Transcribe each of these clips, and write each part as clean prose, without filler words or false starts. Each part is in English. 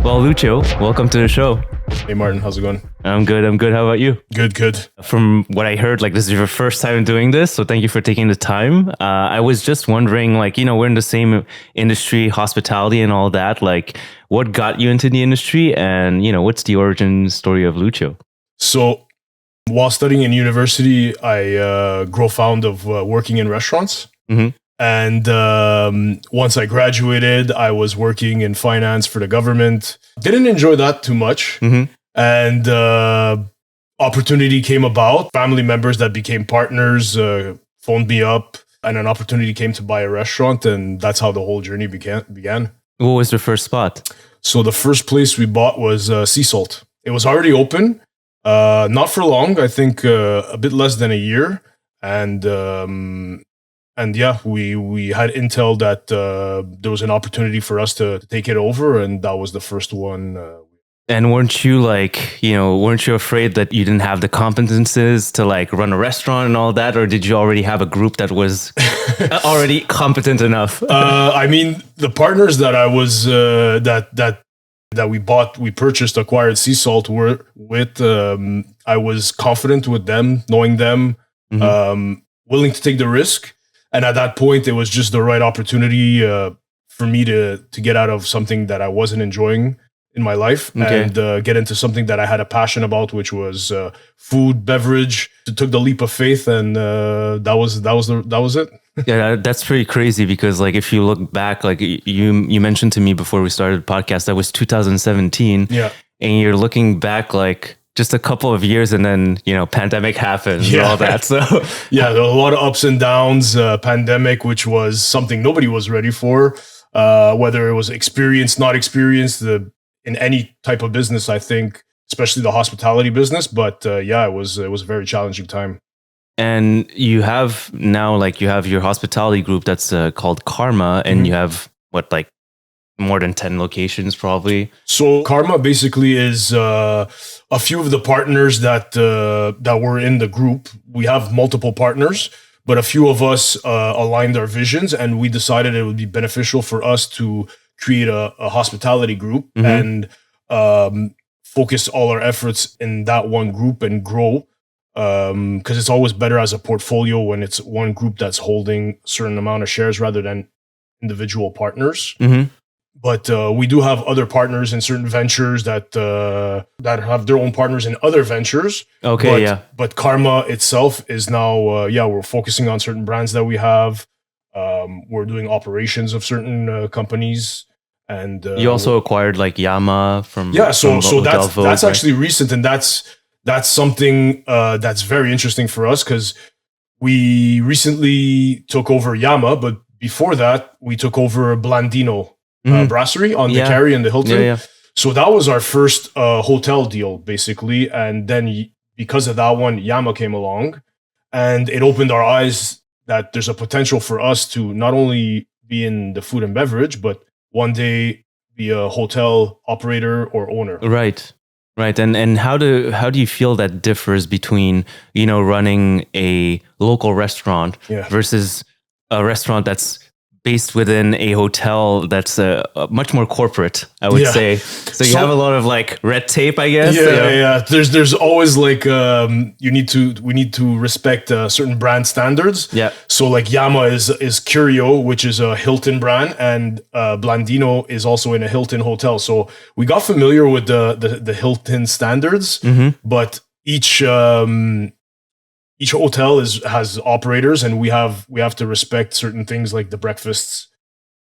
Well, Lucio, welcome to the show. Hey Martin, how's it going? I'm good. How about you? Good. From what I heard, this is your first time doing this, so thank you for taking the time. I was just wondering, we're in the same industry, hospitality and all that. What got you into the industry, and what's the origin story of Lucio? So, while studying in university, I grew fond of working in restaurants. Mm-hmm. And once I graduated, I was working in finance for the government. Didn't enjoy that too much. Mm-hmm. And opportunity came about. Family members that became partners phoned me up, and an opportunity came to buy a restaurant. And that's how the whole journey began. What was the first spot? So the first place we bought was Seasalt. It was already open, not for long. I think a bit less than a year. And yeah, we had intel that there was an opportunity for us to take it over, and that was the first one. And weren't you afraid that you didn't have the competences to run a restaurant and all that, or did you already have a group that was already competent enough? I mean, the partners that I was that we acquired Seasalt were with. I was confident with them, knowing them, Mm-hmm. willing to take the risk. And at that point, it was just the right opportunity for me to get out of something that I wasn't enjoying in my life, and get into something that I had a passion about, which was food, beverage. It took the leap of faith, and that was it. Yeah, that's pretty crazy because if you look back, you mentioned to me before we started the podcast, that was 2017. Yeah, and you're looking back just a couple of years, and then pandemic happened and all that. So yeah, there were a lot of ups and downs. Pandemic, which was something nobody was ready for, whether it was experienced, not experienced, in any type of business. I think, especially the hospitality business. But it was a very challenging time. And you have now, you have your hospitality group that's called Carma, and you have more than 10 locations probably. So Carma basically is a few of the partners that were in the group. We have multiple partners, but a few of us aligned our visions, and we decided it would be beneficial for us to create a hospitality group and focus all our efforts in that one group and grow. Because it's always better as a portfolio when it's one group that's holding a certain amount of shares rather than individual partners. Mm-hmm. But we do have other partners in certain ventures that have their own partners in other ventures. Okay, But Carma itself is now, we're focusing on certain brands that we have. We're doing operations of certain companies, and you also acquired Yama from So that's right? actually recent, and that's something that's very interesting for us because we recently took over Yama, but before that we took over Blandino. Brasserie on the Carry and the Hilton. Yeah. So that was our first hotel deal, basically. And then because of that one, Yama came along, and it opened our eyes that there's a potential for us to not only be in the food and beverage, but one day be a hotel operator or owner. Right. And how do you feel that differs between, running a local restaurant versus a restaurant that's based within a hotel that's much more corporate, I would say. So you have a lot of red tape, I guess. Yeah. There's always we need to respect certain brand standards. Yeah. So Yama is Curio, which is a Hilton brand, and Blandino is also in a Hilton hotel. So we got familiar with the Hilton standards, but each hotel has operators, and we have to respect certain things like the breakfasts.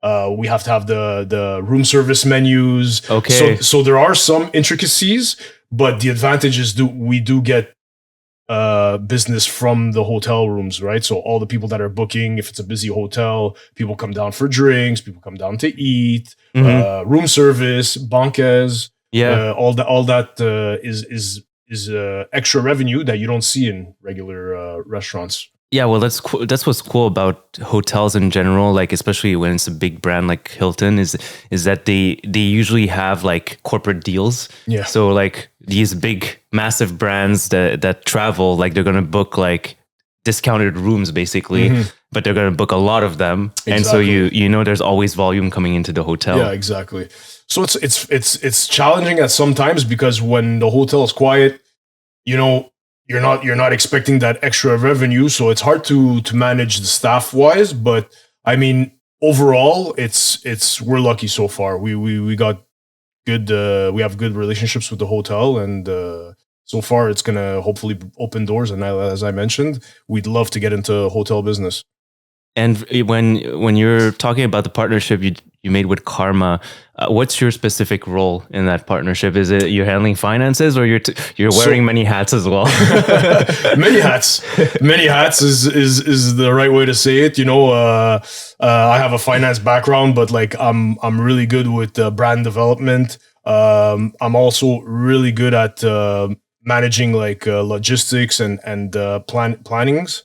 We have to have the room service menus. Okay. So there are some intricacies, but the advantage is we do get business from the hotel rooms, right? So all the people that are booking, if it's a busy hotel, people come down for drinks, people come down to eat, room service, banquets. Yeah. All that is extra revenue that you don't see in regular restaurants. Yeah, well, that's cool. That's what's cool about hotels in general, especially when it's a big brand like Hilton, is that they usually have corporate deals. Yeah. So these big, massive brands that travel, they're gonna book discounted rooms basically, but they're gonna book a lot of them, and so you know there's always volume coming into the hotel. Yeah, exactly. So it's challenging at sometimes because when the hotel is quiet, you're not expecting that extra revenue, so it's hard to manage the staff wise. But I mean, overall, we're lucky so far. We got good. We have good relationships with the hotel, and so far it's gonna hopefully open doors. And as I mentioned, we'd love to get into hotel business. And when you're talking about the partnership you made with Carma, what's your specific role in that partnership? Is it you're handling finances, or you're wearing many hats as well? Many hats is the right way to say it. I have a finance background, but like I'm really good with brand development. I'm also really good at managing like logistics and plannings.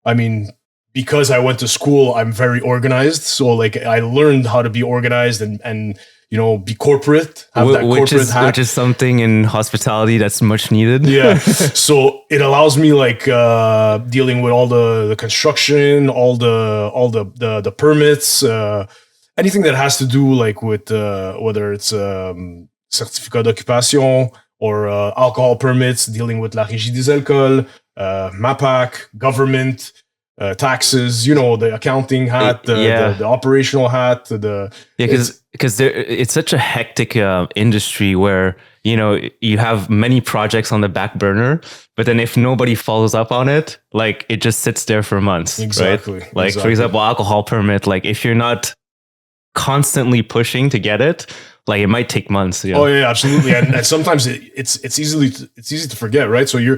I mean, because I went to school, I'm very organized. So like I learned how to be organized and be corporate, have that corporate hat. Which is something in hospitality that's much needed. Yeah. So it allows me like dealing with all the construction, all the permits, anything that has to do like with whether it's certificat d'occupation or alcohol permits, dealing with la Régie des alcools, MAPAC, government, taxes, the accounting hat, the operational hat, because it's such a hectic industry where you have many projects on the back burner, but then if nobody follows up on it, like it just sits there for months. Exactly. Right? Like for example, alcohol permit, like if you're not constantly pushing to get it, like it might take months. Oh yeah, absolutely. and sometimes it's easy to forget, right? So you're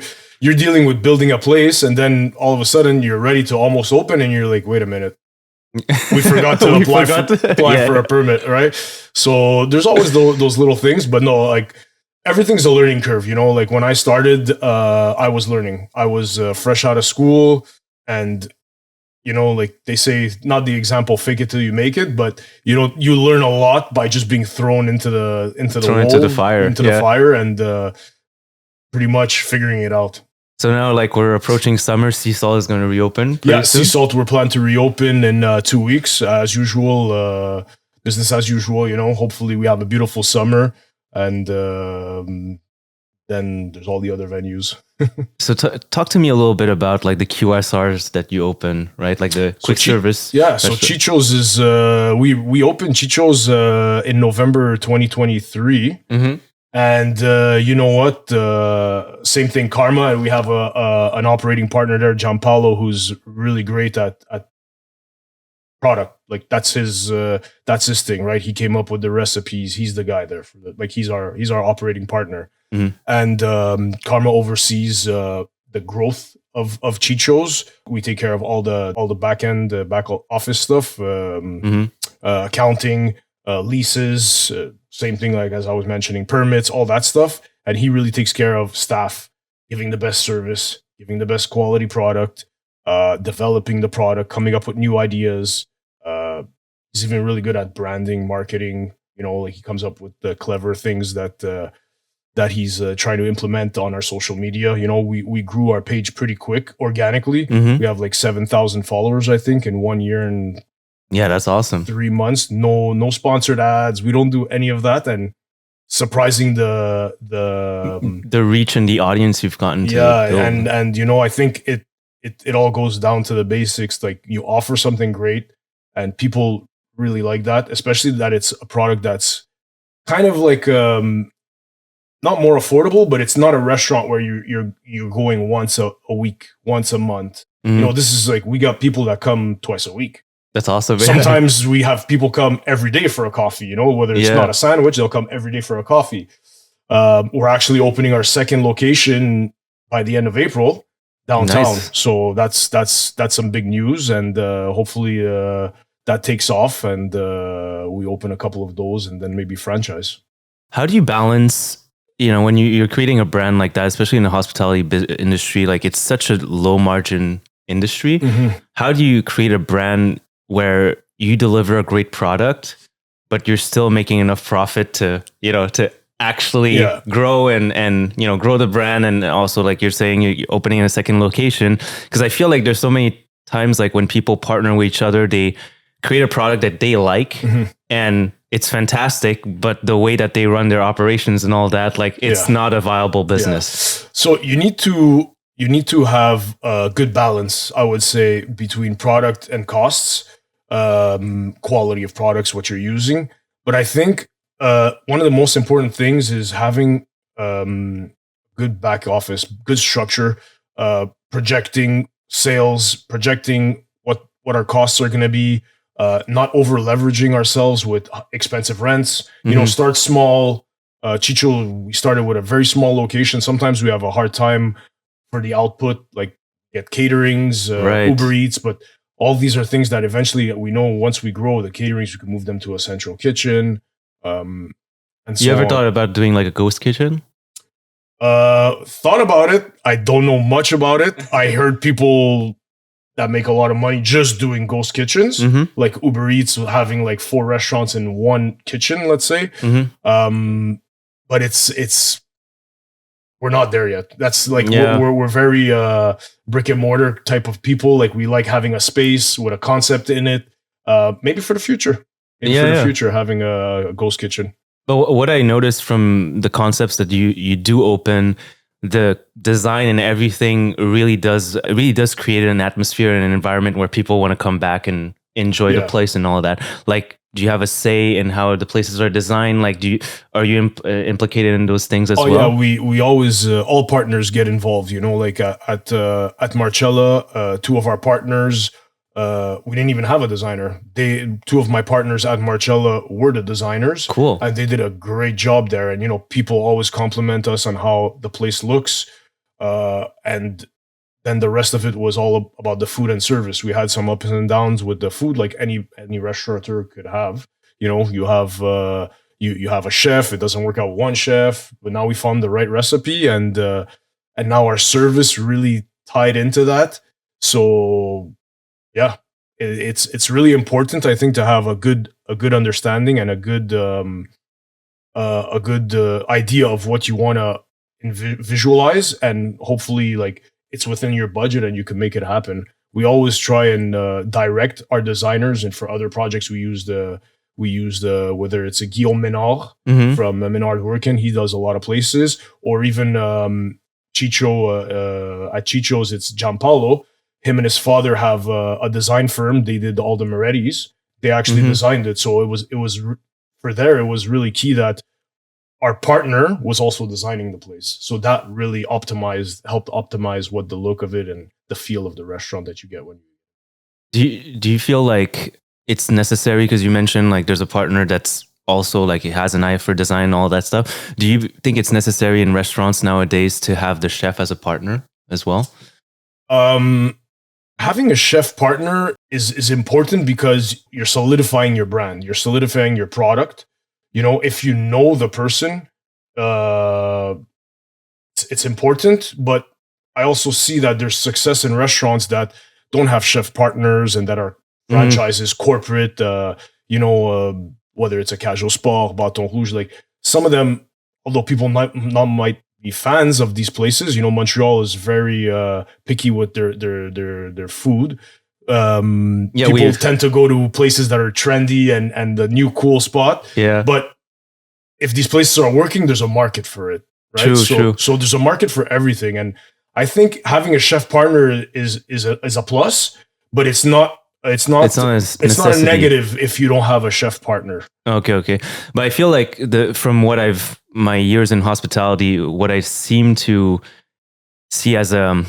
dealing with building a place, and then all of a sudden you're ready to almost open, and you're like, wait a minute, we forgot to apply for a permit, right? So there's always those little things, but no, like everything's a learning curve. Like when I started, I was learning. I was fresh out of school, and like they say, not the example, fake it till you make it, but you learn a lot by just being thrown into the fire, and pretty much figuring it out. So now, like we're approaching summer, Seasalt is going to reopen. Yeah, soon? Seasalt, we're planning to reopen in 2 weeks, as usual, business as usual. Hopefully we have a beautiful summer, and then there's all the other venues. So talk to me a little bit about like the QSRs that you open, right? Like the quick service. Yeah. So Ciccio's is we opened Ciccio's in November 2023, and you know what? Same thing, Carma, and we have an operating partner there, Gianpaolo, who's really great at product. Like that's his thing, right? He came up with the recipes. He's the guy there for he's our operating partner. And Carma oversees the growth of Cicccio's. We take care of all the back office stuff, accounting, leases, same thing, like as I was mentioning, permits, all that stuff. And he really takes care of staff, giving the best service, giving the best quality product, developing the product, coming up with new ideas. He's even really good at branding, marketing. Like he comes up with the clever things that he's trying to implement on our social media. We grew our page pretty quick organically. We have like 7,000 followers, I think, in 1 year and that's awesome. 3 months. No sponsored ads. We don't do any of that, and surprising the reach and the audience you've gotten to. Yeah, and I think it all goes down to the basics. Like you offer something great, and people really like that, especially that it's a product that's kind of like not more affordable, but it's not a restaurant where you're going once a week, once a month. This is like, we got people that come twice a week. That's awesome. Sometimes we have people come every day for a coffee, whether it's not a sandwich, they'll come every day for a coffee. We're actually opening our second location by the end of April downtown. Nice. So that's some big news, and hopefully that takes off, and we open a couple of those and then maybe franchise. How do you balance, when you're creating a brand like that, especially in the hospitality industry, like it's such a low margin industry. How do you create a brand where you deliver a great product, but you're still making enough profit to actually grow and grow the brand, and also, like you're saying, you're opening a second location? Because I feel like there's so many times, like when people partner with each other, they create a product that they like and it's fantastic, but the way that they run their operations and all that, like it's not a viable business. Yeah. So you need to have a good balance, I would say, between product and costs, quality of products, what you're using. But I think one of the most important things is having good back office, good structure, projecting sales, projecting what our costs are going to be, not over leveraging ourselves with expensive rents. You know, start small. Ciccio, we started with a very small location. Sometimes we have a hard time for the output, like get caterings, Uber Eats, but all these are things that eventually we know once we grow the caterings, we can move them to a central kitchen. And so you ever thought about doing like a ghost kitchen? Thought about it. I don't know much about it. I heard people that make a lot of money just doing ghost kitchens, like Uber Eats having like 4 restaurants in one kitchen, let's say. But it's we're not there yet. That's like we're very brick and mortar type of people. Like we like having a space with a concept in it. Maybe for the future. Having a ghost kitchen. But what I noticed from the concepts that you do open, the design and everything really does create an atmosphere and an environment where people want to come back and enjoy the place and all of that. Like, do you have a say in how the places are designed? Like, are you implicated in those things as well? Yeah, we always all partners get involved. You know, like at Marcella, 2 of our partners. We didn't even have a designer. 2 of my partners at Marcella were the designers. Cool. And they did a great job there. And, you know, people always compliment us on how the place looks. And then the rest of it was all about the food and service. We had some ups and downs with the food, like any restaurateur could have. You know, you have you have a chef. It doesn't work out with one chef, but now we found the right recipe, and now our service really tied into that. So yeah, it's really important, I think, to have a good understanding and a good idea of what you want to visualize, and hopefully, like, it's within your budget and you can make it happen. We always try and direct our designers, and for other projects we use whether it's a Guillaume Ménard from Ménard Working, he does a lot of places, or even Ciccio at Ciccio's, it's Giampaolo. Him and his father have a design firm. They did all the Moretti's. They actually designed it. So it was it was really key that our partner was also designing the place. So that really helped optimize what the look of it and the feel of the restaurant that you get when you. Do you feel like it's necessary, because you mentioned like there's a partner that's also like it has an eye for design and all that stuff. Do you think it's necessary in restaurants nowadays to have the chef as a partner as well? Having a chef partner is important because you're solidifying your brand. You're solidifying your product. You know, if you know the person, it's important. But I also see that there's success in restaurants that don't have chef partners and that are franchises, corporate, whether it's a Casual Sport, Bâton Rouge, like some of them, although people might be fans of these places, you know, Montreal is very picky with their food. People tend to go to places that are trendy and the new cool spot. Yeah. But if these places are working, there's a market for it, right? True. So there's a market for everything, and I think having a chef partner is a plus, but it's not a negative if you don't have a chef partner. Okay. But I feel like from what my years in hospitality, what I seem to see as a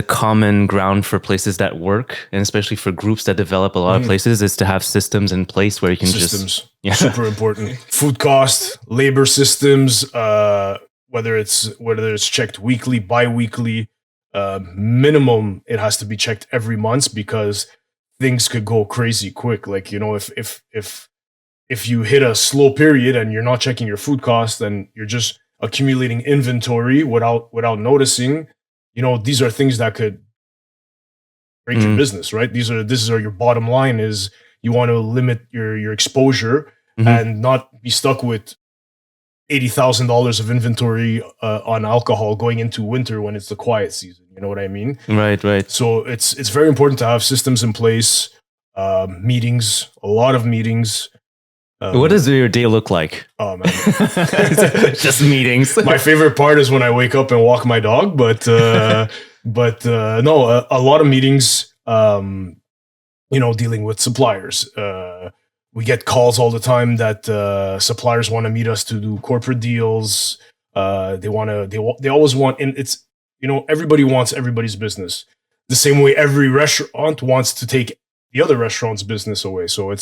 common ground for places that work, and especially for groups that develop a lot of places, is to have systems in place where you can super important. Food cost, labor systems, whether it's checked weekly, bi-weekly, minimum it has to be checked every month, because things could go crazy quick. Like, you know, if you hit a slow period and you're not checking your food costs and you're just accumulating inventory without noticing, you know, these are things that could break your business, right? This is your bottom line, is you want to limit your exposure and not be stuck with $80,000 of inventory on alcohol going into winter when it's the quiet season. You know what I mean? Right. So it's very important to have systems in place. Meetings, a lot of meetings. What does your day look like? Oh man, just meetings. My favorite part is when I wake up and walk my dog, but no, a lot of meetings. Dealing with suppliers. We get calls all the time that suppliers want to meet us to do corporate deals. They always want, and it's everybody wants everybody's business. The same way every restaurant wants to take the other restaurant's business away. So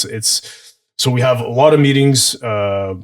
so we have a lot of meetings. I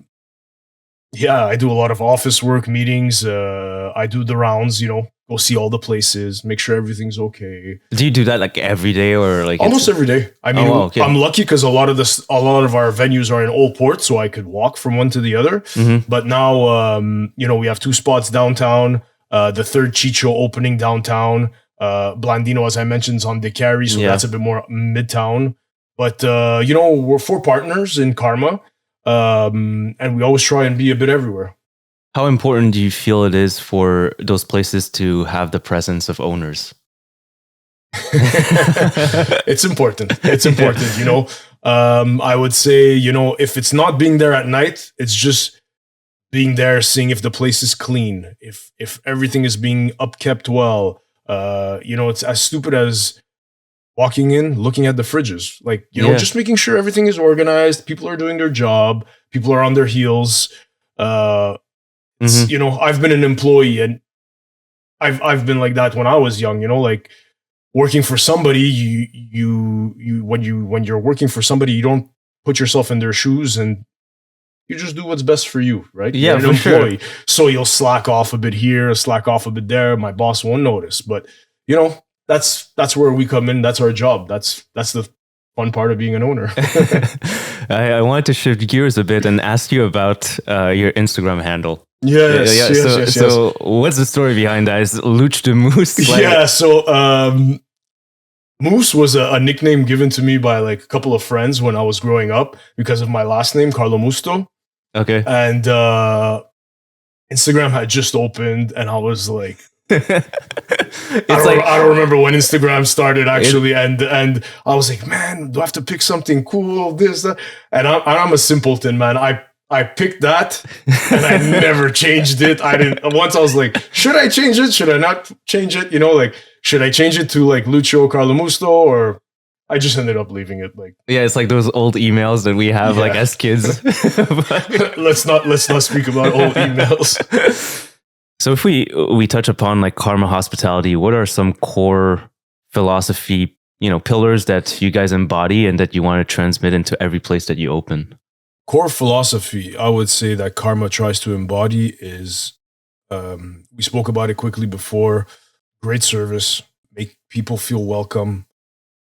do a lot of office work meetings. I do the rounds, go see all the places, make sure everything's okay. Do you do that like every day or like almost every day? I mean, okay. I'm lucky because a lot of our venues are in Old Port, so I could walk from one to the other. Mm-hmm. But now, we have 2 spots downtown. The third Ciccio opening downtown. Blandino, as I mentioned, is on Decari, so that's a bit more midtown. But we're 4 partners in Carma, and we always try and be a bit everywhere. How important do you feel it is for those places to have the presence of owners? It's important. It's important, I would say, if it's not being there at night, it's just being there, seeing if the place is clean, if everything is being upkept well. It's as stupid as walking in, looking at the fridges, like, just making sure everything is organized. People are doing their job. People are on their heels. I've been an employee, and I've been like that when I was young, like working for somebody, when you're working for somebody, you don't put yourself in their shoes, and you just do what's best for you, right? Yeah, for sure. So you'll slack off a bit here, slack off a bit there. My boss won't notice, but that's where we come in. That's our job. That's the fun part of being an owner. I wanted to shift gears a bit and ask you about your Instagram handle. Yes. So what's the story behind that? Is Luch de Moose? So Moose was a nickname given to me by like a couple of friends when I was growing up because of my last name, Carlomusto. Okay. And Instagram had just opened, and I was like, I don't remember when Instagram started actually, and I was like, man, do I have to pick something cool? This, that, and I'm a simpleton, man. I picked that, and I never changed it. I didn't. Once I was like, should I change it? Should I not change it? Should I change it to like Lucio Carlomusto, or I just ended up leaving it. Like, it's like those old emails that we have like as kids. let's not speak about old emails. So if we touch upon like Carma Hospitality, what are some core philosophy, pillars that you guys embody and that you want to transmit into every place that you open? Core philosophy, I would say that Carma tries to embody is, we spoke about it quickly before, great service, make people feel welcome,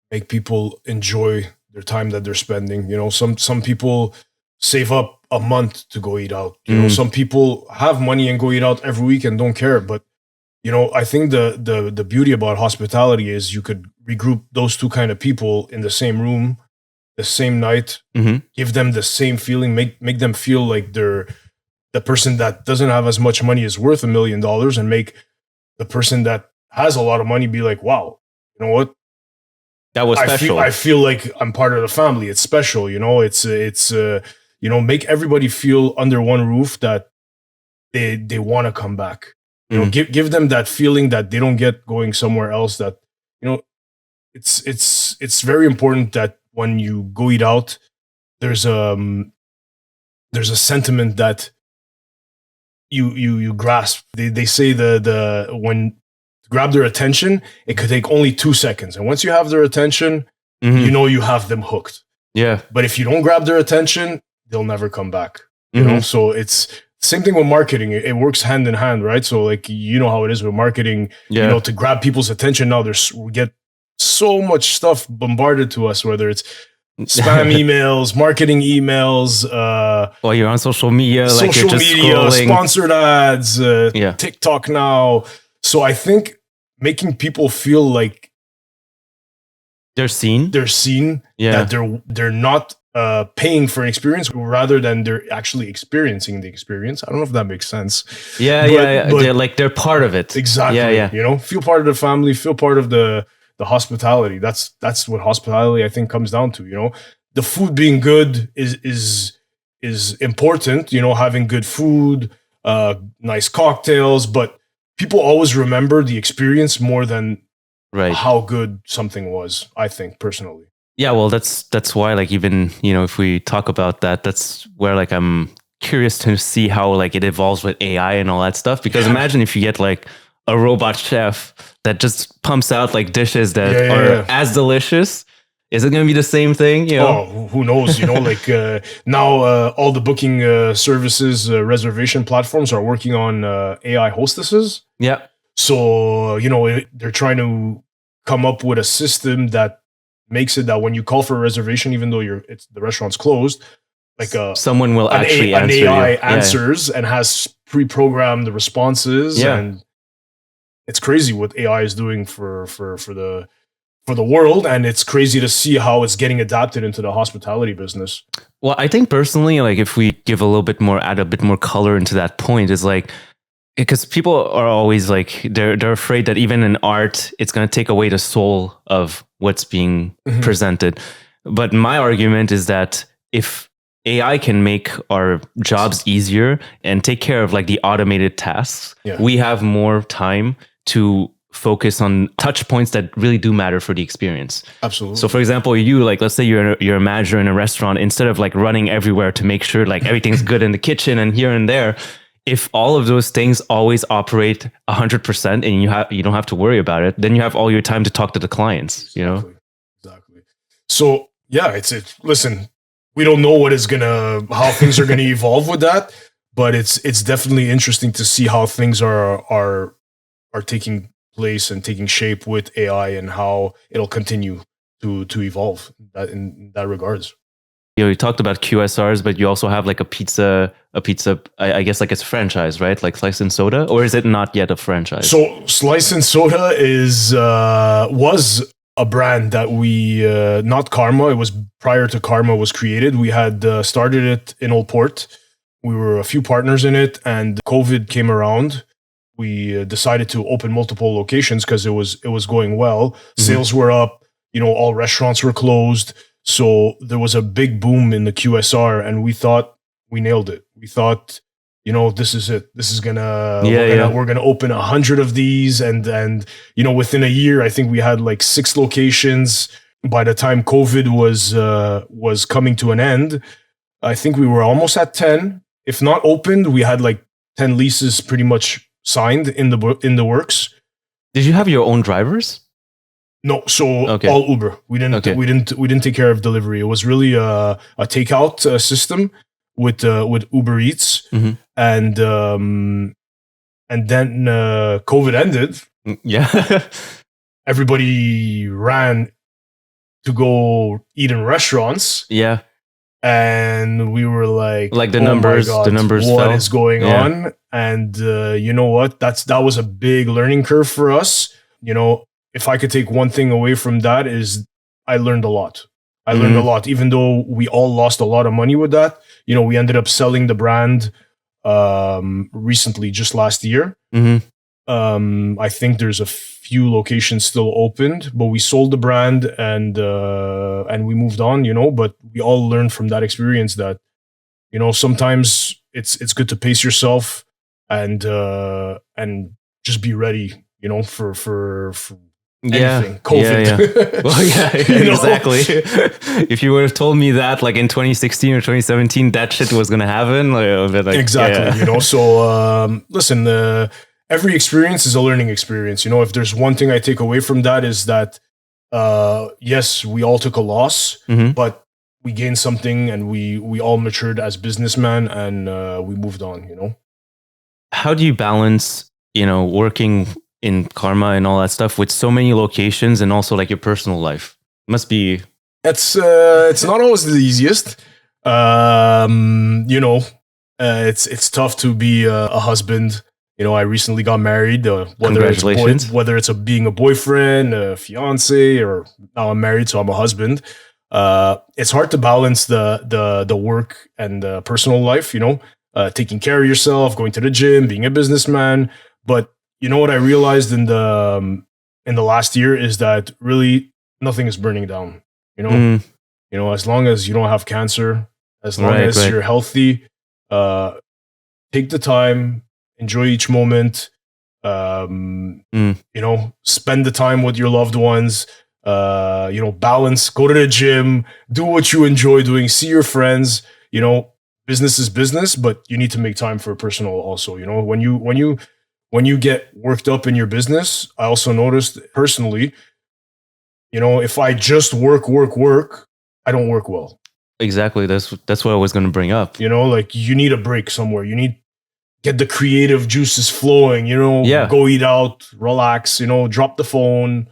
make people enjoy their time that they're spending. Some people save up a month to go eat out. Some people have money and go eat out every week and don't care. But, I think the beauty about hospitality is you could regroup those 2 kind of people in the same room, the same night, give them the same feeling, make them feel like they're the person that doesn't have as much money is worth $1 million, and make the person that has a lot of money be like, wow, you know what? That was special. I feel like I'm part of the family. It's special. It's make everybody feel under one roof that they want to come back. Give them that feeling that they don't get going somewhere else. That it's very important that when you go eat out, there's a sentiment that you grasp. They say the when to grab their attention, it could take only 2 seconds, and once you have their attention, you have them hooked. Yeah. But if you don't grab their attention, they'll never come back. So it's same thing with marketing. It works hand in hand, right? So like how it is with marketing. To grab people's attention now, we get so much stuff bombarded to us, whether it's spam emails, marketing emails, well, you're on social media, scrolling. Sponsored ads, TikTok now. So I think making people feel like they're seen, that they're not paying for an experience rather than they're actually experiencing the experience. I don't know if that makes sense. But they're part of it. Exactly. Feel part of the family, feel part of the the hospitality. That's what hospitality, I think, comes down to. The food being good is important. Having good food, nice cocktails, but people always remember the experience more than how good something was, I think, personally. Yeah, well, that's why, like, even, if we talk about that, that's where, like, I'm curious to see how, like, it evolves with AI and all that stuff. Because imagine if you get, like, a robot chef that just pumps out, like, dishes that are as delicious. Is it going to be the same thing? Oh, who knows? Like now all the booking services, reservation platforms are working on AI hostesses. Yeah. So, they're trying to come up with a system that makes it that when you call for a reservation, even though the restaurant's closed, like someone will actually answer. An AI answers and has pre-programmed the responses. Yeah. And it's crazy what AI is doing for the world, and it's crazy to see how it's getting adapted into the hospitality business. Well, I think personally, like, if we give add a bit more color into that point, is like, because people are always like, they're afraid that even in art, it's going to take away the soul of what's being presented. But my argument is that if AI can make our jobs easier and take care of, like, the automated tasks, we have more time to focus on touch points that really do matter for the experience. Absolutely. So, for example, like, let's say you're a manager in a restaurant, instead of, like, running everywhere to make sure, like, everything's good in the kitchen and here and there, if all of those things always operate 100% and you don't have to worry about it, then you have all your time to talk to the clients. Exactly. So yeah, listen, we don't know how things are gonna evolve with that, but it's definitely interesting to see how things are taking place and taking shape with AI and how it'll continue to evolve in that regards. You talked about QSRs, but you also have, like, a pizza. I guess, like, it's a franchise, right? Like Slice and Soda, or is it not yet a franchise? So Slice and Soda was a brand that we not Karma. It was prior to Karma was created. We had started it in Old Port. We were a few partners in it, and COVID came around. We decided to open multiple locations because it was going well. Sales were up. All restaurants were closed. So there was a big boom in the QSR, and we thought we nailed it. We thought, this is it. This is we're gonna open 100 of these, and within a year, I think we had like 6 locations. By the time COVID was coming to an end, I think we were almost at 10. If not opened, we had like 10 leases pretty much signed in the works. Did you have your own drivers? No, so all Uber. We didn't take care of delivery. It was really a takeout system with Uber Eats, and then COVID ended. Yeah, everybody ran to go eat in restaurants. Yeah, and we were like the numbers, what is going on? And you know what? That was a big learning curve for us. If I could take one thing away from that, is I learned a lot. I learned a lot, even though we all lost a lot of money with that. We ended up selling the brand recently, just last year. I think there's a few locations still opened, but we sold the brand and we moved on, but we all learned from that experience that, sometimes it's good to pace yourself and just be ready, for anything. COVID. Yeah. Well, exactly. If you would have told me that, like, in 2016 or 2017, that shit was going to happen. Exactly. So listen, every experience is a learning experience. If there's one thing I take away from that, is that, yes, we all took a loss, but we gained something, and we all matured as businessmen, and we moved on, How do you balance, working in Karma and all that stuff with so many locations, and also, like, your personal life? Must be... It's not always the easiest. It's tough to be a husband. I recently got married. Congratulations. Whether it's being a boyfriend, a fiance, or now I'm married, so I'm a husband. It's hard to balance the work and the personal life. Taking care of yourself, going to the gym, being a businessman. But what I realized in in the last year is that really nothing is burning down. As long as you don't have cancer, as long as you're healthy, take the time, enjoy each moment. Spend the time with your loved ones. Balance. Go to the gym. Do what you enjoy doing. See your friends. Business is business, but you need to make time for personal also. When you get worked up in your business, I also noticed personally, if I just work, I don't work well. Exactly. That's what I was going to bring up. You need a break somewhere. You need get the creative juices flowing, go eat out, relax, drop the phone.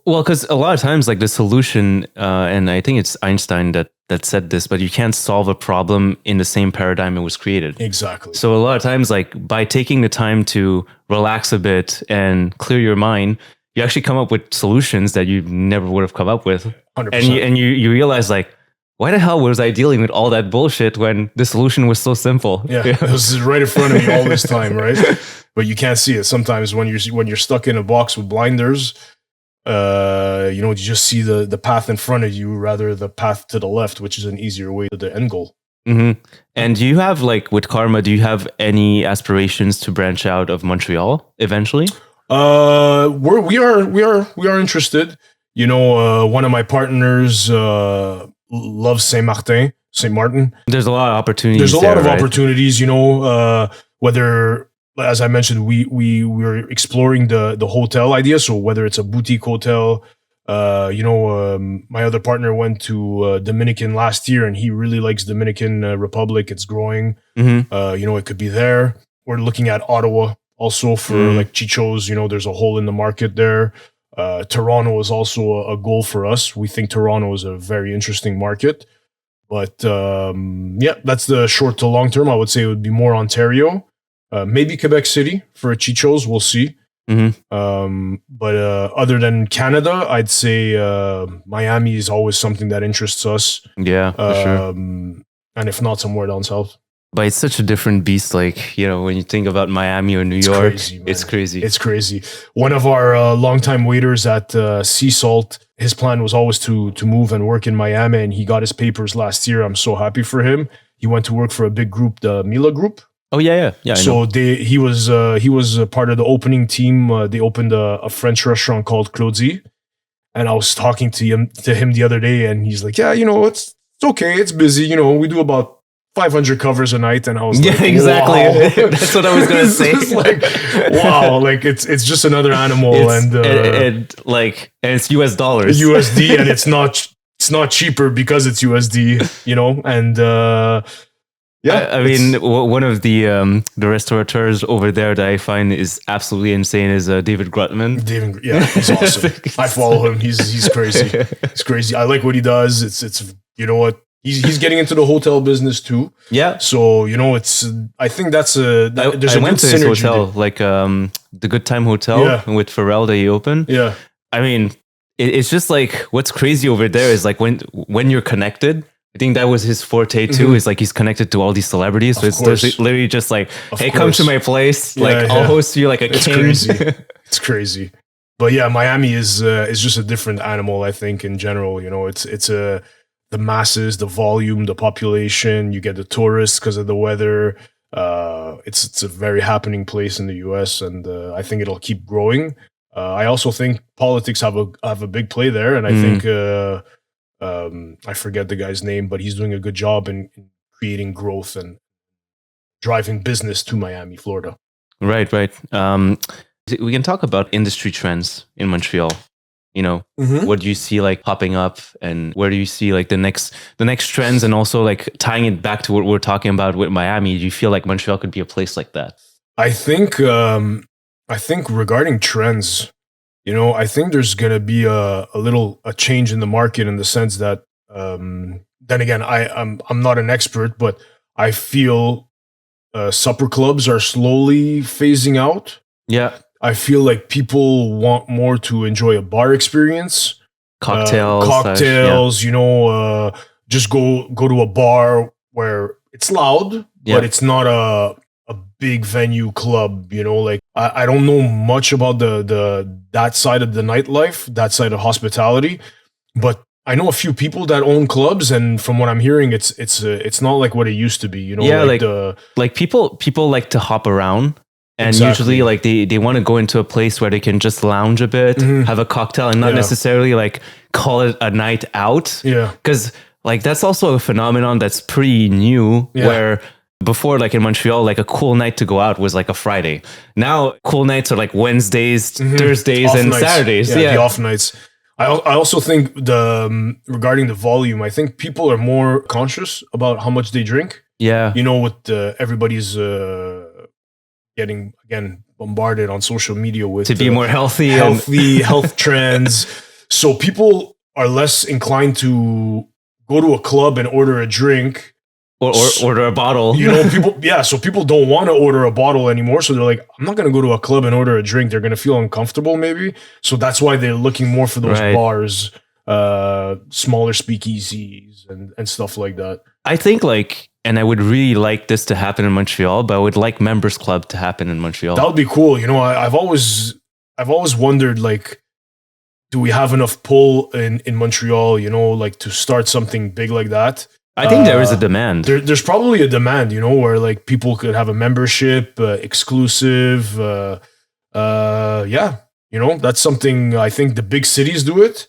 Well, because a lot of times like the solution, and I think it's Einstein that said this, but you can't solve a problem in the same paradigm it was created. Exactly. So a lot of times, like by taking the time to relax a bit and clear your mind, you actually come up with solutions that you never would have come up with. 100%. And you realize like, why the hell was I dealing with all that bullshit when the solution was so simple? Yeah, it was right in front of you all this time, right? But you can't see it. Sometimes when you're stuck in a box with blinders, you just see the path in front of you rather the path to the left, which is an easier way to the end goal. Mm-hmm. And do you have like with Karma, do you have any aspirations to branch out of Montreal eventually? We are interested. One of my partners loves Saint Martin. There's a lot of opportunities. There's a lot of opportunities. Whether, as I mentioned, we were exploring the hotel idea. So whether it's a boutique hotel, my other partner went to Dominican last year, and he really likes Dominican Republic. It's growing. Mm-hmm. It could be there. We're looking at Ottawa also for like Ciccio's. There's a hole in the market there. Toronto is also a goal for us. We think Toronto is a very interesting market. But that's the short to long term. I would say it would be more Ontario. Maybe Quebec City for a Cicccio's. We'll see. Mm-hmm. But other than Canada, I'd say Miami is always something that interests us. Yeah, for sure. And if not, somewhere down south. But it's such a different beast. Like, when you think about Miami or New York, it's crazy. It's crazy. One of our longtime waiters at Seasalt, his plan was always to move and work in Miami, and he got his papers last year. I'm so happy for him. He went to work for a big group, the Mila Group. Oh yeah. So he was a part of the opening team. They opened a French restaurant called Claudie, and I was talking to him the other day, and he's like, "Yeah, it's okay. It's busy. We do about 500 covers a night." And I was like, exactly. Wow. That's what I was gonna say. It's like, wow, like it's just another animal, and it's US dollars, USD, and it's not cheaper because it's USD, and. Yeah, I mean, one of the restaurateurs over there that I find is absolutely insane is David Grutman. He's awesome. I follow him. He's crazy. He's crazy. I like what he does. It's what he's getting into the hotel business too. Yeah. So it's. I think that's there's a good went to his synergy hotel, there. like the Good Time Hotel with Pharrell that he opened. Yeah. I mean, it's just like what's crazy over there is like when you're connected. I think that was his forte too. Mm-hmm. Is like he's connected to all these celebrities, so it's literally just like, "Hey, come to my place. I'll host you like a king." Crazy. It's crazy. But yeah, Miami is just a different animal. I think in general, it's the masses, the volume, the population. You get the tourists because of the weather. It's a very happening place in the U.S. and I think it'll keep growing. I also think politics have a big play there, and I think. I forget the guy's name, but he's doing a good job in creating growth and driving business to Miami, Florida. Right. We can talk about industry trends in Montreal. What do you see like popping up, and where do you see like the next trends, and also like tying it back to what we're talking about with Miami? Do you feel like Montreal could be a place like that? I think regarding trends. I think there's going to be a change in the market in the sense that, then again, I'm not an expert, but I feel supper clubs are slowly phasing out. Yeah. I feel like people want more to enjoy a bar experience. Cocktails, just go to a bar where it's loud, but it's not a big venue club, you know, like I don't know much about that side of the nightlife, that side of hospitality, but I know a few people that own clubs, and from what I'm hearing, it's not like what it used to be, you know. Yeah, like people like to hop around, and usually like they want to go into a place where they can just lounge a bit, have a cocktail, and not necessarily like call it a night out. Yeah, because like that's also a phenomenon that's pretty new, where before, like in Montreal, like a cool night to go out was like a Friday. Now cool nights are like Wednesdays, Thursdays, and nights. Saturdays. Yeah, the off nights. I also think regarding the volume, I think people are more conscious about how much they drink. Yeah, you know, with everybody's getting again bombarded on social media with to be more healthy health trends. So people are less inclined to go to a club and order a drink. Or order a bottle. You know, so people don't want to order a bottle anymore. So they're like, I'm not going to go to a club and order a drink. They're going to feel uncomfortable maybe. So that's why they're looking more for those bars, smaller speakeasies and stuff like that. I think and I would really like this to happen in Montreal, but I would like Members Club to happen in Montreal. That would be cool. You know, I've always wondered, like, do we have enough pull in Montreal, you know, like to start something big like that? I think there is a demand. There's probably a demand, you know, where like people could have a membership, exclusive. You know, that's something I think the big cities do it.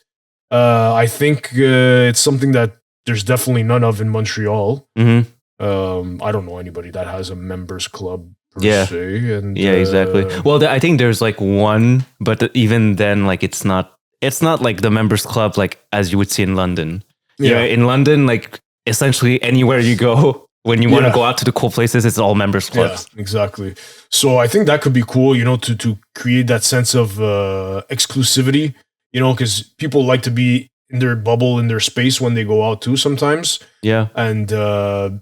I think it's something that there's definitely none of in Montreal. I don't know anybody that has a members club per se. And, exactly. Well, I think there's like one, but even then, like it's not like the members club like as you would see in London. Yeah, in London, like. Essentially anywhere you go when you want to go out to the cool places, it's all members clubs. Yeah, exactly. So I think that could be cool, you know, to create that sense of exclusivity, you know, because people like to be in their bubble, in their space when they go out too sometimes. Yeah. And but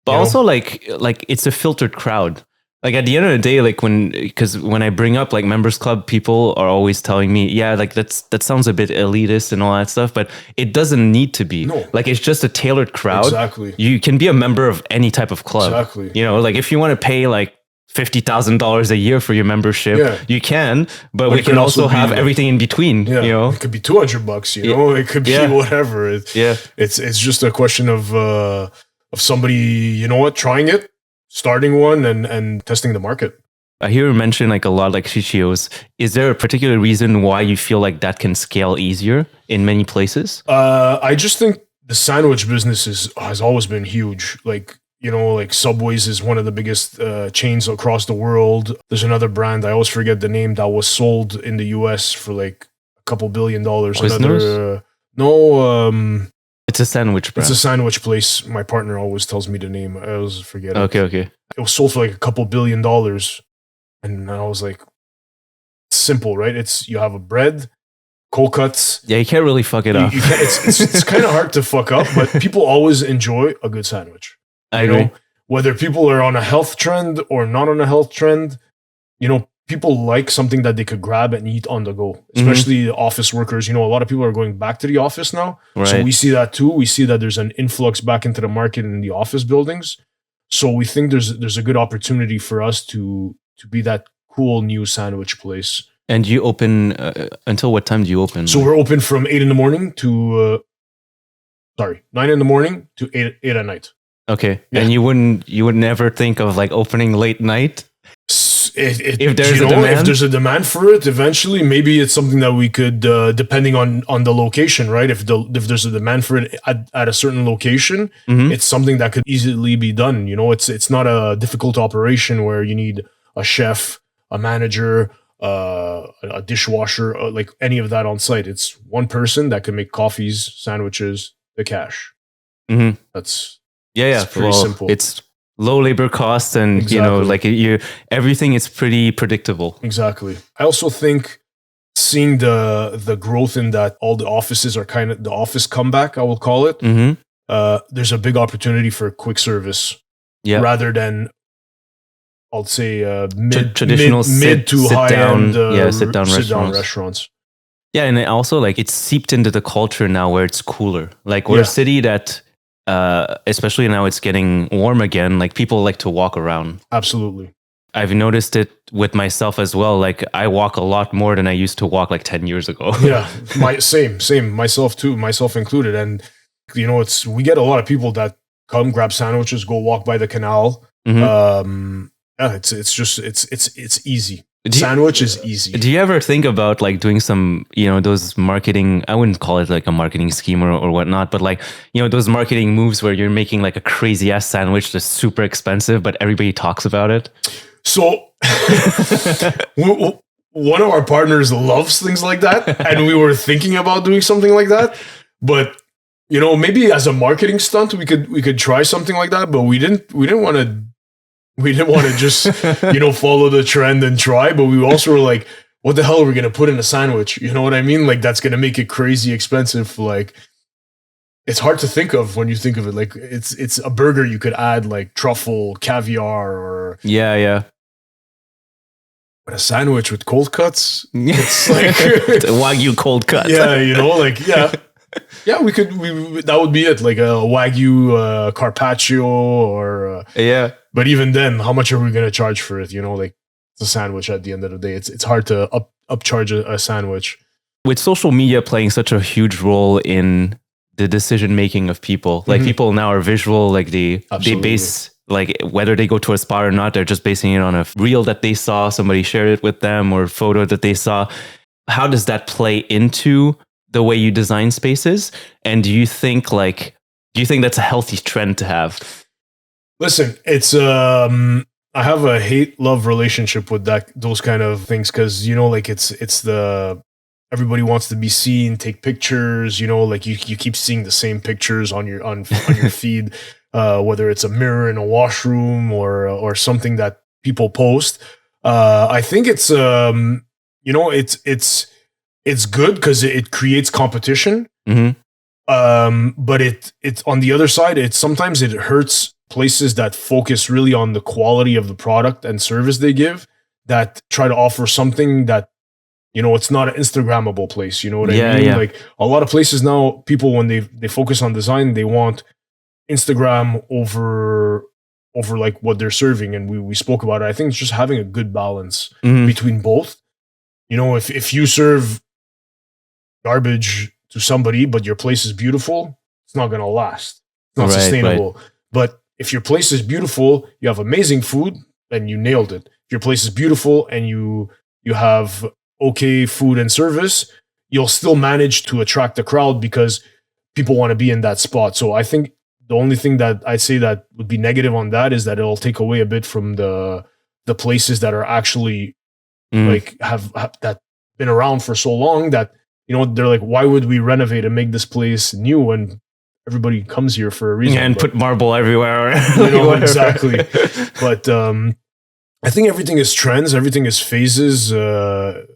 also like it's a filtered crowd. Like at the end of the day, like because when I bring up like members club, people are always telling me, yeah, like that sounds a bit elitist and all that stuff, but it doesn't need to be. No. Like it's just a tailored crowd. Exactly. You can be a member of any type of club. Exactly. You know, like if you want to pay like $50,000 a year for your membership, you can, but we can also have everything in between. Yeah, you know, it could be $200. You know, it could be whatever. It's just a question of somebody, you know what, trying it. Starting one and testing the market. I hear you mention like a lot like Ciccio's. Is there a particular reason why you feel like that can scale easier in many places? I just think the sandwich business has always been huge. Like, you know, like Subway's is one of the biggest chains across the world. There's another brand, I always forget the name, that was sold in the US for like a couple $1 billion. It's a sandwich brand. It's a sandwich place. My partner always tells me the name. I always forget it. Okay. It was sold for like a couple $1 billion. And I was like, it's simple, right? You have a bread, cold cuts. Yeah, you can't really fuck it up. It's kind of hard to fuck up, but people always enjoy a good sandwich. I agree. Whether people are on a health trend or not on a health trend, you know, people like something that they could grab and eat on the go, especially office workers. You know, a lot of people are going back to the office now. Right. So we see that too. We see that there's an influx back into the market in the office buildings. So we think there's a good opportunity for us to be that cool new sandwich place. And you open until what time do you open? So we're open from 8 a.m. to 9 a.m. to 8 at night. Okay. Yeah. And you would never think of like opening late night? If there's a demand for it, eventually, maybe it's something that we could, depending on the location, right? If there's a demand for it at a certain location, it's something that could easily be done. You know, it's not a difficult operation where you need a chef, a manager, a dishwasher, like any of that on site. It's one person that can make coffees, sandwiches, the cash. That's pretty simple. It's low labor costs and you know, like everything is pretty predictable. Exactly. I also think seeing the growth in that all the offices are kind of the office comeback, I will call it. There's a big opportunity for quick service rather than I'll say traditional mid to high end sit down restaurants. Yeah, and also like it's seeped into the culture now where it's cooler. Like we're a city that especially now it's getting warm again, like people like to walk around. Absolutely. I've noticed it with myself as well. Like I walk a lot more than I used to walk like 10 years ago. Yeah, same, myself too, myself included. And we get a lot of people that come grab sandwiches, go walk by the canal. Yeah, it's easy. Sandwich is easy. Do you ever think about like doing some, those marketing, I wouldn't call it like a marketing scheme or whatnot, but like, those marketing moves where you're making like a crazy ass sandwich that's super expensive, but everybody talks about it? So one of our partners loves things like that. And we were thinking about doing something like that, but maybe as a marketing stunt, we could try something like that, but we didn't want to just, follow the trend and try, but we also were like, what the hell are we going to put in a sandwich? You know what I mean? Like, that's going to make it crazy expensive. Like, it's hard to think of when you think of it. Like, it's a burger you could add like truffle, caviar, or... Yeah. But a sandwich with cold cuts, it's like... Wagyu cold cut. Yeah, Yeah, that would be it. Like a Wagyu Carpaccio or... Yeah. But even then, how much are we going to charge for it? Like it's a sandwich at the end of the day. It's hard to upcharge a sandwich. With social media playing such a huge role in the decision making of people, like people now are visual, like they base, like whether they go to a spot or not, they're just basing it on a reel that they saw, somebody shared it with them, or photo that they saw. How does that play into the way you design spaces? And do you think that's a healthy trend to have? Listen, it's I have a hate-love relationship with those kind of things, because like it's the everybody wants to be seen, take pictures, like you keep seeing the same pictures on your feed, whether it's a mirror in a washroom or something that people post. I think it's it's good because it creates competition. But it's on the other side, sometimes it hurts places that focus really on the quality of the product and service they give, that try to offer something that, it's not an Instagrammable place. You know what I mean? Yeah. Like a lot of places now, people, when they focus on design, they want Instagram over like what they're serving. And we spoke about it. I think it's just having a good balance between both. If you serve garbage to somebody, but your place is beautiful, it's not going to last. It's not sustainable. Right. But if your place is beautiful, you have amazing food, then you nailed it. If your place is beautiful and you have okay food and service, you'll still manage to attract the crowd because people want to be in that spot. So I think the only thing that I'd say that would be negative on that is that it'll take away a bit from the places that are actually like have that been around for so long that, they're like, why would we renovate and make this place new when everybody comes here for a reason? Yeah, and put marble everywhere. Exactly. But I think everything is trends. Everything is phases. Whether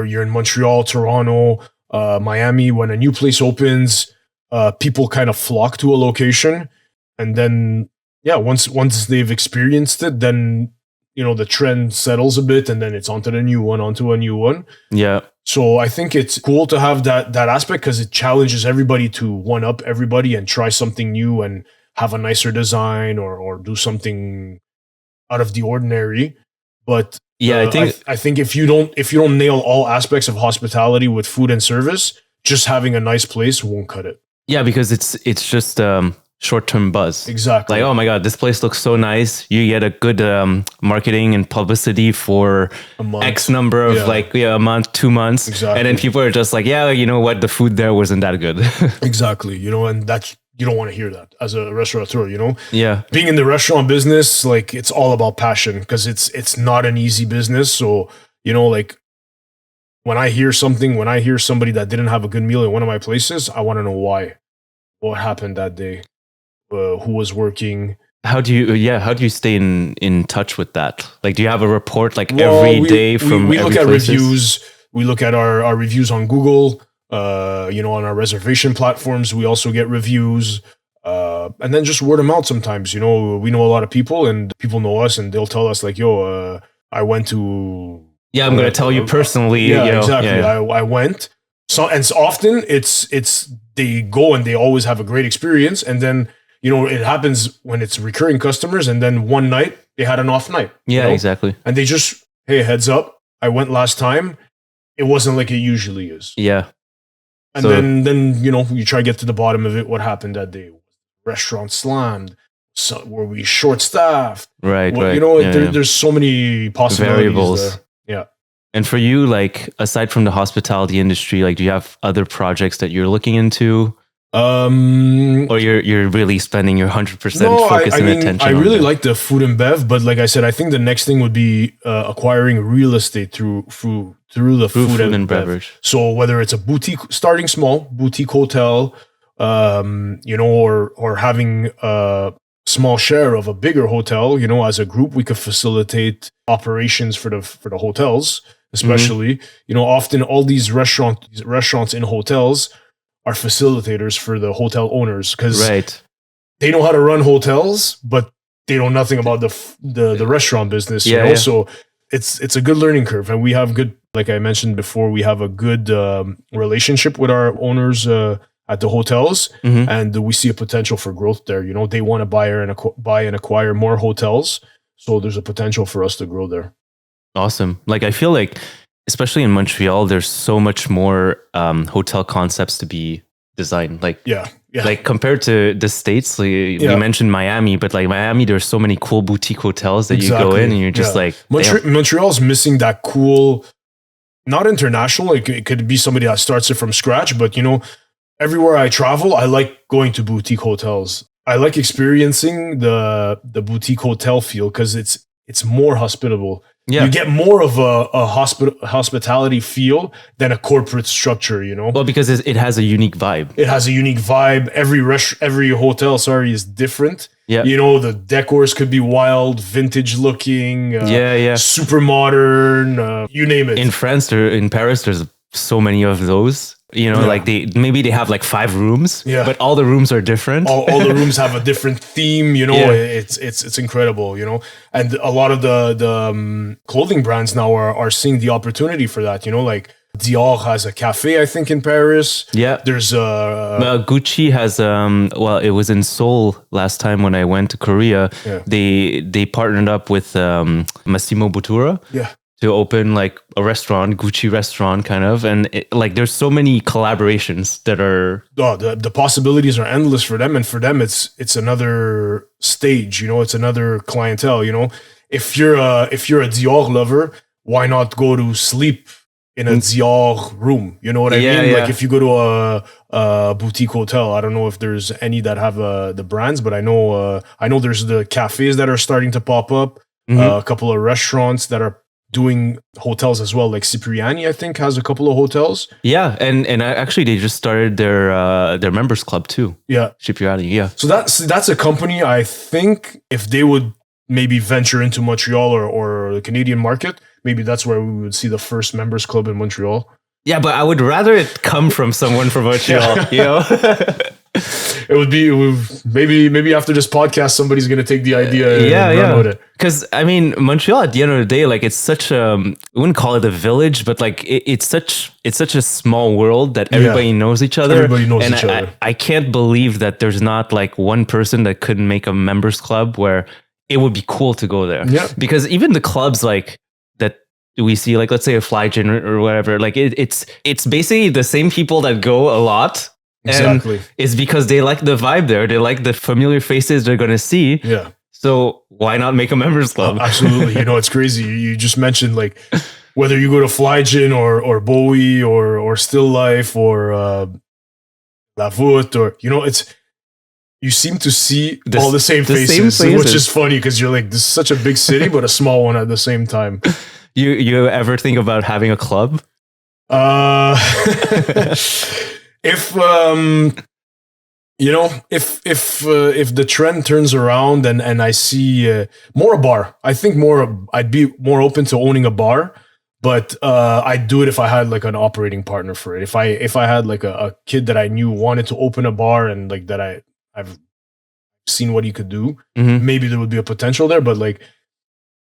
you're in Montreal, Toronto, Miami, when a new place opens, people kind of flock to a location. And then, once they've experienced it, then, the trend settles a bit, and then it's onto a new one. Yeah. So I think it's cool to have that aspect, because it challenges everybody to one up everybody and try something new and have a nicer design or do something out of the ordinary. But I think if you don't nail all aspects of hospitality with food and service, just having a nice place won't cut it. Yeah, because it's just short-term buzz. Exactly. Like, oh my God, this place looks so nice. You get a good marketing and publicity for X number of a month, 2 months. Exactly. And then people are just like, yeah, you know what? The food there wasn't that good. Exactly. And that's, you don't want to hear that as a restaurateur, Yeah. Being in the restaurant business, like, it's all about passion, because it's not an easy business. So, like, when I hear somebody that didn't have a good meal in one of my places, I want to know why. What happened that day? Who was working? How do you stay in touch with that? Like, do you have a report every day from we look at reviews? We look at our reviews on Google. On our reservation platforms, we also get reviews. And then just word of mouth sometimes. We know a lot of people, and people know us, and they'll tell us like, "Yo, I went to." Yeah, I'm going to tell you personally. Yeah, exactly. Yeah. I went. So, and so often it's they go and they always have a great experience, and then it happens when it's recurring customers, and then one night they had an off night. Yeah, exactly. And they just, hey, heads up, I went last time. It wasn't like it usually is. Yeah. And then you try to get to the bottom of it. What happened that day? Restaurant slammed. So were we short staffed? Right. There's so many possibilities. Variables. Yeah. And for you, like, aside from the hospitality industry, like, do you have other projects that you're looking into? Or you're really spending your 100% focus and attention? I really like the food and bev, but like I said, I think the next thing would be acquiring real estate through the food and beverage. So whether it's a boutique, starting small boutique hotel, or having a small share of a bigger hotel, as a group, we could facilitate operations for the hotels, especially. Often all these restaurants in hotels are facilitators for the hotel owners, because they know how to run hotels, but they know nothing about the restaurant business. So it's a good learning curve, and we have good, like I mentioned before, we have a good relationship with our owners at the hotels, and we see a potential for growth there. They want to buy and acquire more hotels, so there's a potential for us to grow there. Awesome. Like, I feel like, especially in Montreal, there's so much more hotel concepts to be designed. Like, like compared to the States, like, you mentioned Miami, but like Miami, there's so many cool boutique hotels that you go in and you're just like, Montreal's missing that cool, not international. Like, it could be somebody that starts it from scratch, but everywhere I travel, I like going to boutique hotels. I like experiencing the boutique hotel feel, because it's more hospitable. Yeah. You get more of a hospitality feel than a corporate structure, Well, because it has a unique vibe. It has a unique vibe. Every hotel, is different. Yeah. The decors could be wild, vintage looking, super modern, you name it. In France or in Paris, there's so many of those. Like they have like 5 rooms, but all the rooms are different. All the rooms have a different theme, it's incredible, and a lot of the clothing brands now are seeing the opportunity for that, like Dior has a cafe, I think, in Paris. Yeah. There's Gucci has, it was in Seoul last time when I went to Korea. Yeah. They partnered up with Massimo Bottura. Yeah. To open like a restaurant, Gucci restaurant kind of. And there's so many collaborations that are... the possibilities are endless for them. And for them, it's another stage, it's another clientele, If you're a Dior lover, why not go to sleep in a Dior room? You know what I mean? Yeah. Like, if you go to a boutique hotel, I don't know if there's any that have the brands, but I know there's the cafes that are starting to pop up, a couple of restaurants that are doing hotels as well, like Cipriani, I think, has a couple of hotels. Yeah, and actually they just started their members club too. Yeah, Cipriani. Yeah. So that's a company, I think, if they would maybe venture into Montreal or the Canadian market, maybe that's where we would see the first members club in Montreal. Yeah, but I would rather it come from someone from Montreal. It would be maybe after this podcast, somebody's going to take the idea and run with it. Because I mean, Montreal, at the end of the day, like, it's such I wouldn't call it a village, but like it's such a small world that everybody knows each other. Everybody knows each other. I can't believe that there's not like one person that couldn't make a members club where it would be cool to go there. Yeah. Because even the clubs like that we see, like, let's say a Fly Gin or whatever, like it's basically the same people that go a lot. Exactly. And it's because they like the vibe there. They like the familiar faces they're going to see. Yeah. So why not make a members club? Absolutely. It's crazy. You just mentioned, like, whether you go to Fly Gin or Bowie or Still Life or La Voûte, or, you seem to see all the same faces, which is funny because you're like, this is such a big city, but a small one at the same time. You ever think about having a club? If if the trend turns around and I see more a bar, I think I'd be more open to owning a bar, but I'd do it if I had like an operating partner for it. If I had like a kid that I knew wanted to open a bar and like that I've seen what he could do, maybe there would be a potential there. But like,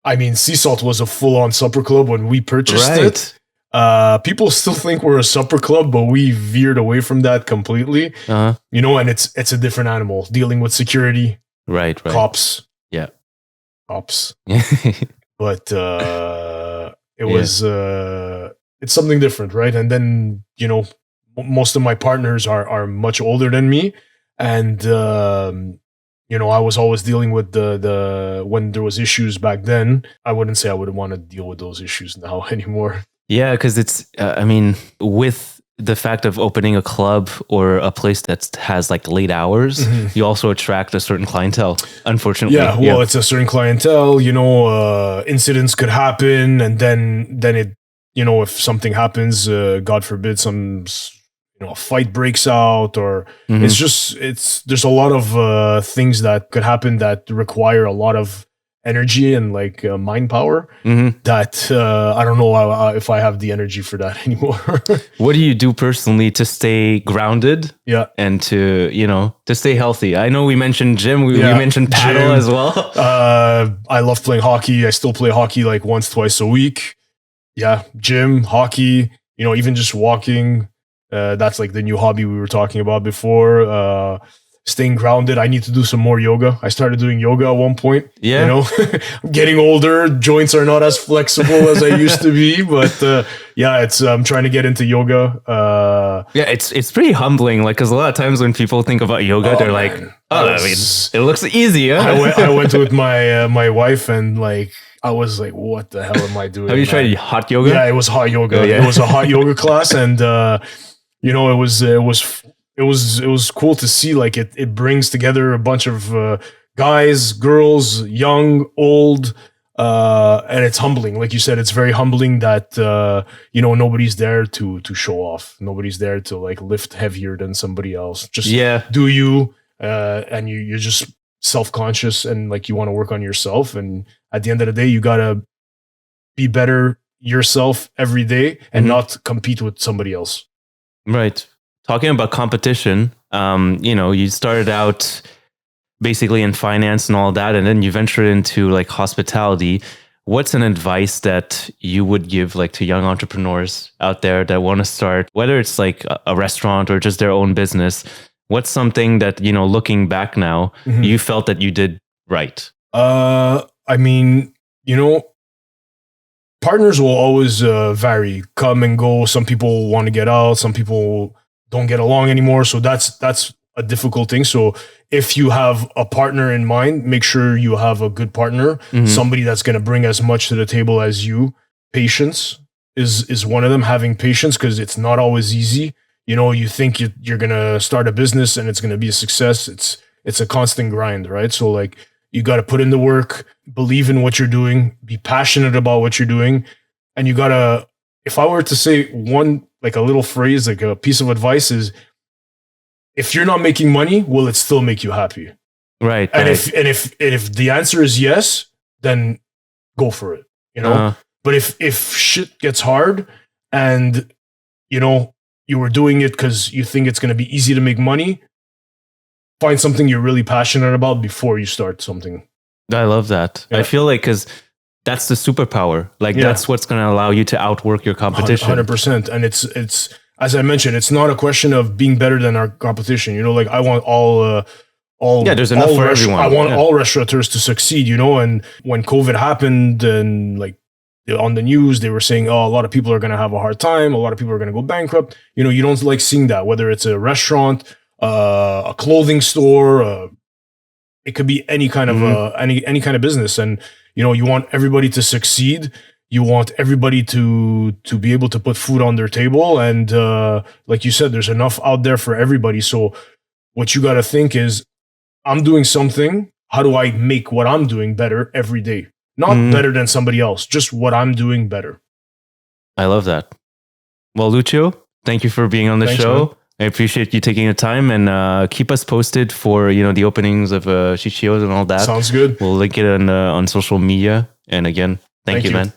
I mean, Seasalt was a full-on supper club when we purchased it. People still think we're a supper club, but we veered away from that completely. You know, and it's a different animal dealing with security, right? Cops, cops. But it was it's something different, right? And then, you know, most of my partners are much older than me, and you know, I was always dealing with the when there was issues back then. I wouldn't say I would want to deal with those issues now anymore. Yeah, because it's I mean, with the fact of opening a club or a place that has like late hours, you also attract a certain clientele, unfortunately. Yeah, well, it's a certain clientele, you know, incidents could happen, and then it, you know, if something happens, God forbid, you know, a fight breaks out, or there's a lot of things that could happen that require a lot of energy and like mind power that I don't know if I have the energy for that anymore. What do you do personally to stay grounded? Yeah. And to, you know, to stay healthy? I know we mentioned gym, we mentioned paddle as well. I love playing hockey. I still play hockey like once, twice a week. Yeah. Gym, hockey, you know, even just walking. That's like the new hobby we were talking about before. Staying grounded. I need to do some more yoga. I started doing yoga at one point. Yeah. You know, I'm getting older. Joints are not as flexible as I used to be, but yeah, I'm trying to get into yoga. Yeah, it's pretty humbling. Like, cause a lot of times when people think about yoga, they're like, oh, I mean, it looks easy. Huh? I went with my wife, and like, I was like, what the hell am I doing? Have you tried hot yoga? Yeah, it was hot yoga. Oh, yeah. It was a hot yoga class, and you know, it was cool to see. Like, it brings together a bunch of guys, girls, young, old, and it's humbling. Like you said, it's very humbling that you know, nobody's there to show off. Nobody's there to like lift heavier than somebody else. Just do you, and you're just self-conscious, and like you want to work on yourself. And at the end of the day, you gotta be better yourself every day and not compete with somebody else. Right. Talking about competition, you know, you started out basically in finance and all that, and then you ventured into like hospitality. What's an advice that you would give like to young entrepreneurs out there that want to start, whether it's like a restaurant or just their own business? What's something that, you know, looking back now, you felt that you did right? I mean, you know, partners will always vary, come and go. Some people want to get out. Some people don't get along anymore. So that's a difficult thing. So if you have a partner in mind, make sure you have a good partner, somebody that's going to bring as much to the table as you. Patience is one of them. Having patience, because it's not always easy. You know, you think you're going to start a business and it's going to be a success. It's a constant grind, right? So like, you got to put in the work, believe in what you're doing, be passionate about what you're doing. And you got to, if I were to say one, like a little phrase, like a piece of advice is, if you're not making money, will it still make you happy? Right. And if the answer is yes, then go for it, you know? But if shit gets hard and, you know, you were doing it because you think it's going to be easy to make money, find something you're really passionate about before you start something. I love that. I feel like, because that's the superpower. Like, that's what's going to allow you to outwork your competition. 100%. And it's, as I mentioned, it's not a question of being better than our competition. You know, like I want all there's enough for everyone. I want all restaurateurs to succeed, you know, and when COVID happened and like on the news, they were saying, oh, a lot of people are going to have a hard time. A lot of people are going to go bankrupt. You know, you don't like seeing that, whether it's a restaurant, a clothing store, it could be any kind of any kind of business. And, you know, you want everybody to succeed. You want everybody to be able to put food on their table. And like you said, there's enough out there for everybody. So what you got to think is, I'm doing something. How do I make what I'm doing better every day? Not better than somebody else, just what I'm doing better. I love that. Well, Lucio, thank you for being on the show. Man. I appreciate you taking the time, and keep us posted for, you know, the openings of Ciccio and all that. Sounds good. We'll link it on social media. And again, thank you, man.